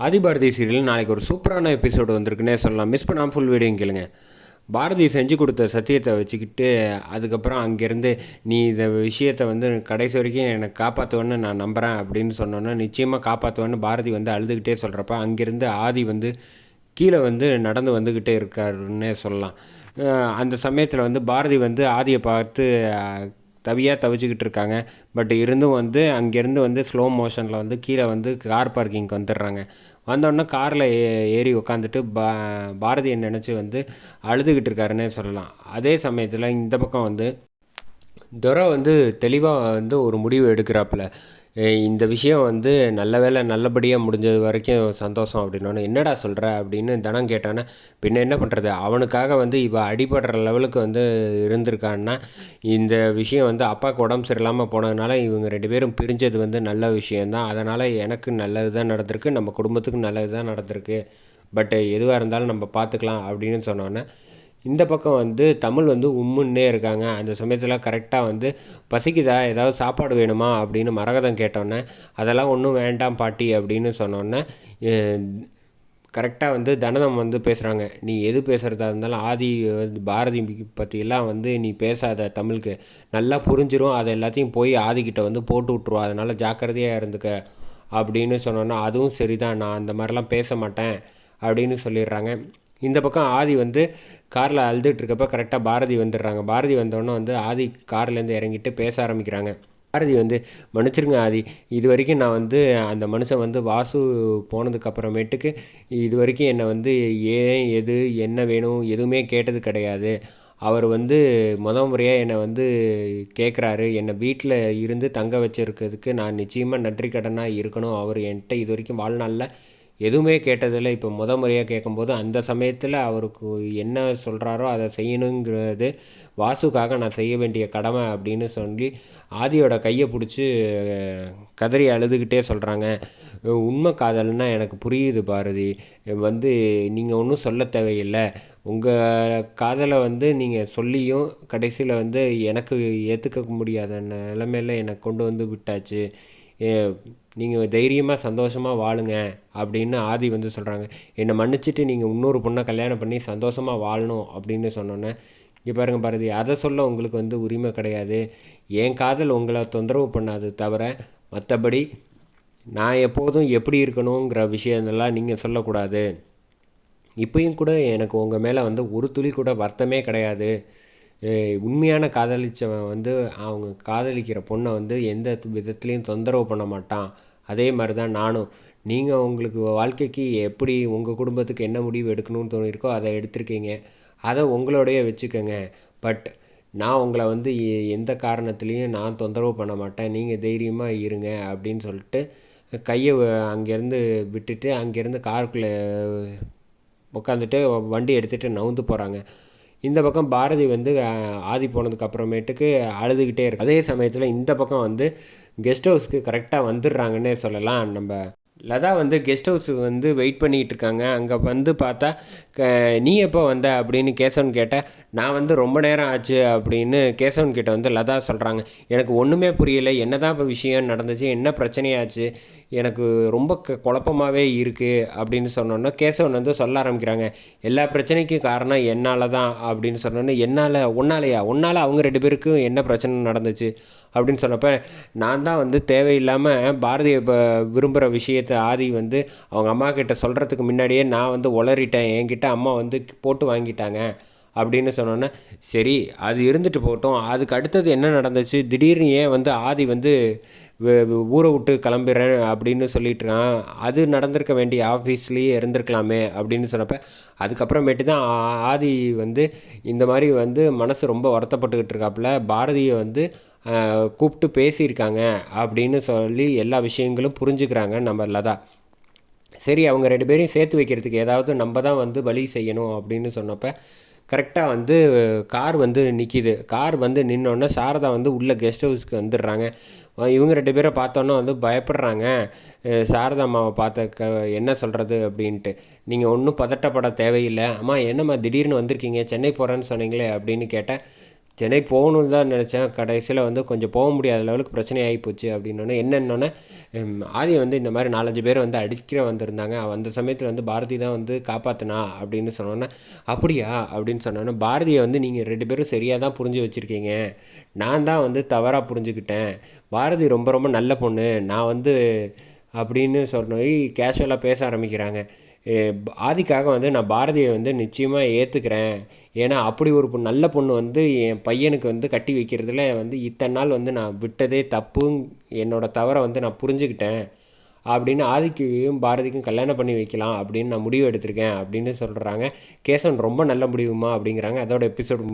Adhibharathi serial நாளைக்கு ஒரு சூப்பரான எபிசோடு வந்திருக்குன்னே சொல்லலாம். மிஸ் பண்ணாமல் ஃபுல் வீடியோ கேளுங்க. பாரதி செஞ்சு கொடுத்த சத்தியத்தை வச்சுக்கிட்டு அதுக்கப்புறம் அங்கேருந்து நீ இந்த விஷயத்தை கடைசி வரைக்கும் எனக்கு காப்பாற்றுவேன்னு நான் நம்புகிறேன் அப்படின்னு சொன்னோன்னா நிச்சயமாக காப்பாற்றுவேன்னு பாரதி அழுதுகிட்டே சொல்கிறப்ப அங்கேருந்து ஆதி கீழே நடந்து வந்துக்கிட்டே இருக்காருன்னே சொல்லலாம். அந்த சமயத்தில் பாரதி ஆதியை பார்த்து தவியாக தவிச்சுக்கிட்டு இருக்காங்க. பட் இருந்தும் அங்கேருந்து ஸ்லோ மோஷனில் கீழே கார் பார்க்கிங்க்கு வந்துடுறாங்க. வந்தோடனே காரில் ஏறி உட்காந்துட்டு பாரதியை நினச்சி அழுதுகிட்டு இருக்காருன்னே சொல்லலாம். அதே சமயத்தில் இந்த பக்கம் துரை தெளிவாக ஒரு முடிவு எடுக்கிறாப்புல. இந்த விஷயம் நல்ல வேலை நல்லபடியாக முடிஞ்சது வரைக்கும் சந்தோஷம் அப்படின்னோன்னு என்னடா சொல்கிற அப்படின்னு தனம் கேட்டானே. பின்ன என்ன பண்ணுறது, அவனுக்காக இவ அடிபடுற லெவலுக்கு இருந்திருக்கான்னா இந்த விஷயம் அப்பாவுக்கு உடம்பு சரியில்லாமல் போனதுனால இவங்க 2 பேரும் பிரிஞ்சது நல்ல விஷயந்தான். அதனால் எனக்கு நல்லது தான் நடந்திருக்கு, நம்ம குடும்பத்துக்கு நல்லது தான் நடந்திருக்கு. பட் எதுவாக இருந்தாலும் நம்ம பார்த்துக்கலாம் அப்படின்னு சொன்னோன்னே இந்த பக்கம் தமிழ் உம்முன்னே இருக்காங்க. அந்த சமயத்தில் கரெக்டாக பசிக்குதா, ஏதாவது சாப்பாடு வேணுமா அப்படின்னு மரகதம் கேட்டோன்னே அதெல்லாம் ஒன்றும் வேண்டாம் பாட்டி அப்படின்னு சொன்னோன்னே கரெக்டாக தனதம் பேசுகிறாங்க. நீ எது பேசுகிறதா இருந்தாலும் ஆதி பாரதி பற்றியெல்லாம் நீ பேசாத, தமிழுக்கு நல்லா புரிஞ்சிடும், அதை எல்லாத்தையும் போய் ஆதிக்கிட்ட போட்டு விட்ருவா, அதனால் ஜாக்கிரதையாக இருந்துக்க அப்படின்னு சொன்னோன்னா அதுவும் சரிதான், நான் அந்த மாதிரிலாம் பேச மாட்டேன் அப்படின்னு சொல்லிடுறாங்க. இந்த பக்கம் ஆதி காரில் அழுதுகிட்ருக்கப்ப கரெக்டாக பாரதி வந்துடுறாங்க. பாரதி வந்தோடனே ஆதி கார்லேருந்து இறங்கிட்டு பேச ஆரம்பிக்கிறாங்க. பாரதி மன்னிச்சிருங்க ஆதி, இது வரைக்கும் நான் அந்த மனுஷன் வாசு போனதுக்கப்புறமேட்டுக்கு இது வரைக்கும் என்னை ஏன் எது என்ன வேணும் எதுவுமே கேட்டது கிடையாது. அவர் முறையாக என்னை கேட்குறாரு, என்னை வீட்டில் இருந்து தங்க வச்சுருக்கிறதுக்கு நான் நிச்சயமாக நன்றி கடனாக இருக்கணும். அவர் என்கிட்ட இது வரைக்கும் வாழ்நாளில் எதுவுமே கேட்டதில்லை. இப்போ முறையாக கேட்கும்போது அந்த சமயத்தில் அவருக்கு என்ன சொல்கிறாரோ அதை செய்யணுங்கிறது வாசுக்காக நான் செய்ய வேண்டிய கடமை அப்படின்னு சொல்லி ஆதியோட கையை பிடிச்சி கதறி அழுதுகிட்டே சொல்கிறாங்க. உண்மை காதல்னா எனக்கு புரியுது பாரதி, நீங்கள் ஒன்றும் சொல்ல தேவையில்லை. உங்கள் காதலை நீங்கள் சொல்லியும் கடைசியில் எனக்கு ஏற்றுக்க முடியாத நிலைமையில் என்னை கொண்டு விட்டாச்சு. நீங்கள் தைரியமாக சந்தோஷமாக வாழுங்க அப்படின்னு ஆதி சொல்கிறாங்க. என்னை மன்னிச்சிட்டு நீங்கள் இன்னொரு பொண்ணை கல்யாணம் பண்ணி சந்தோஷமாக வாழணும் அப்படின்னு சொன்னோன்னே இங்கே பாருங்கள் பாரதி, அதை சொல்ல உங்களுக்கு உரிமை கிடையாது. என் காதல் உங்களை தொந்தரவு பண்ணாது தவிர மற்றபடி நான் எப்போதும் எப்படி இருக்கணுங்கிற விஷயத்தெல்லாம் நீங்கள் சொல்லக்கூடாது. இப்போயும் கூட எனக்கு உங்கள் மேலே ஒரு துளி கூட வருத்தமே கிடையாது. உண்மையான காதலிச்சவன் அவங்க காதலிக்கிற பொண்ணை எந்த விதத்துலேயும் தொந்தரவு பண்ண மாட்டான். அதே மாதிரி தான் நானும். நீங்கள் உங்களுக்கு வாழ்க்கைக்கு எப்படி உங்கள் குடும்பத்துக்கு என்ன முடிவு எடுக்கணும்னு தோணியிருக்கோ அதை எடுத்திருக்கீங்க, அதை உங்களோடையே வச்சுக்கோங்க. பட் நான் உங்களை எந்த காரணத்துலேயும் நான் தொந்தரவு பண்ண மாட்டேன், நீங்கள் தைரியமாக இருங்க அப்படின்னு சொல்லிட்டு கையை அங்கேருந்து விட்டுட்டு அங்கேருந்து காருக்குள்ளே உட்காந்துட்டு வண்டி எடுத்துகிட்டு நவுந்து போகிறாங்க. இந்த பக்கம் பாரதி ஆதி போனதுக்கு அப்புறமேட்டுக்கு அழுதுகிட்டே இருக்கு. அதே சமயத்தில் இந்த பக்கம் கெஸ்ட் ஹவுஸ்க்கு கரெக்டாக வந்துடுறாங்கன்னே சொல்லலாம். நம்ம லதா கெஸ்ட் ஹவுஸுக்கு வெயிட் பண்ணிகிட்டு இருக்காங்க. அங்கே பார்த்தா நீ எப்போ வந்த அப்படின்னு கேசவன் கேட்டால் நான் ரொம்ப நேரம் ஆச்சு அப்படின்னு கேசவன் கிட்ட லதா சொல்கிறாங்க. எனக்கு ஒன்றுமே புரியலை, என்ன தான் இப்போ விஷயம் நடந்துச்சு, என்ன பிரச்சனையாச்சு, எனக்கு ரொம்ப குழப்பமாகவே இருக்குது அப்படின்னு சொன்னோன்னே கேசவன் சொல்ல ஆரம்பிக்கிறாங்க. எல்லா பிரச்சனைக்கும் காரணம் என்னால் தான் அப்படின்னு சொன்னோன்னே உன்னால் அவங்க 2 பேருக்கும் என்ன பிரச்சனை நடந்துச்சு அப்படின்னு சொன்னப்போ நான் தான் தேவையில்லாமல் பாரதியை இப்போ விரும்புகிற விஷயத்தை ஆதி அவங்க அம்மா கிட்ட சொல்கிறதுக்கு முன்னாடியே நான் உளறிட்டேன், என்கிட்ட அம்மா போட்டு வாங்கிட்டாங்க அப்படின்னு சொன்னோன்னே சரி அது இருந்துட்டு போகட்டும், அதுக்கு அடுத்தது என்ன நடந்துச்சு, திடீர்னு ஏன் ஆதி ஊரை விட்டு கிளம்பிடுறேன் அப்படின்னு சொல்லிட்டுருக்கான், அது நடந்திருக்க வேண்டிய ஆஃபீஸ்லேயே இருந்திருக்கலாமே அப்படின்னு சொன்னப்போ அதுக்கப்புறமேட்டு தான் ஆதி இந்த மாதிரி மனசு ரொம்ப வருத்தப்பட்டுக்கிட்டு இருக்காப்புல. பாரதியை கூப்பிட்டு பேசியிருக்காங்க அப்படின்னு சொல்லி எல்லா விஷயங்களும் புரிஞ்சுக்கிறாங்க நம்ம லதா. சரி அவங்க 2 பேரையும் சேர்த்து வைக்கிறதுக்கு ஏதாவது நம்ம தான் வழி செய்யணும் அப்படின்னு சொன்னப்போ கரெக்டாக கார் நிற்கிது. கார் நின்னோடனே சாரதா உள்ள கெஸ்ட் ஹவுஸ்க்கு வந்துடுறாங்க. இவங்க 2 பேரை பார்த்தோன்னே பயப்படுறாங்க. சாரதா அம்மாவை பார்த்த என்ன சொல்கிறது அப்படின்ட்டு. நீங்கள் ஒன்றும் பதட்டப்பட தேவையில்லை. அம்மா என்னம்மா திடீர்னு வந்திருக்கீங்க, சென்னை போகிறேன்னு சொன்னீங்களே அப்படின்னு கேட்டேன். சென்னை போகணுன்னு தான் நினச்சேன். கடைசியில் வந்து கொஞ்சம் போக முடியாத லெவலுக்கு பிரச்சனை ஆகிப்போச்சு அப்படின்னோடனே என்னன்னொன்னே ஆதியை வந்து இந்த மாதிரி 4-5 பேர் வந்து அடிக்கிற வந்திருந்தாங்க. அந்த சமயத்தில் வந்து பாரதி தான் வந்து காப்பாற்றினா அப்படின்னு சொன்னோன்னே, அப்படியா அப்படின்னு சொன்னோன்னே, பாரதியை வந்து நீங்கள் 2 பேரும் சரியாக தான் புரிஞ்சு வச்சுருக்கீங்க, நான் தான் வந்து தவறாக புரிஞ்சுக்கிட்டேன். பாரதி ரொம்ப ரொம்ப நல்ல பொண்ணு, நான் வந்து அப்படின்னு சொன்னோய் கேஷுவலாக பேச ஆரம்பிக்கிறாங்க. ஆதிக்காக வந்து நான் பாரதியை வந்து நிச்சயமாக ஏற்றுக்கிறேன். ஏன்னா அப்படி ஒரு நல்ல பொண்ணு வந்து என் பையனுக்கு வந்து கட்டி வைக்கிறதுல வந்து இத்தனை நாள் வந்து நான் விட்டதே தப்புன்னு என்னோடய தவறை வந்து நான் புரிஞ்சுக்கிட்டேன் அப்படின்னு ஆதிக்கும் பாரதிக்கும் கல்யாணம் பண்ணி வைக்கலாம் அப்படின்னு நான் முடிவு எடுத்திருக்கேன் அப்படின்னு சொல்கிறாங்க. கேசவன் ரொம்ப நல்ல முடிவுமா அப்படிங்கிறாங்க. அதோட எபிசோடு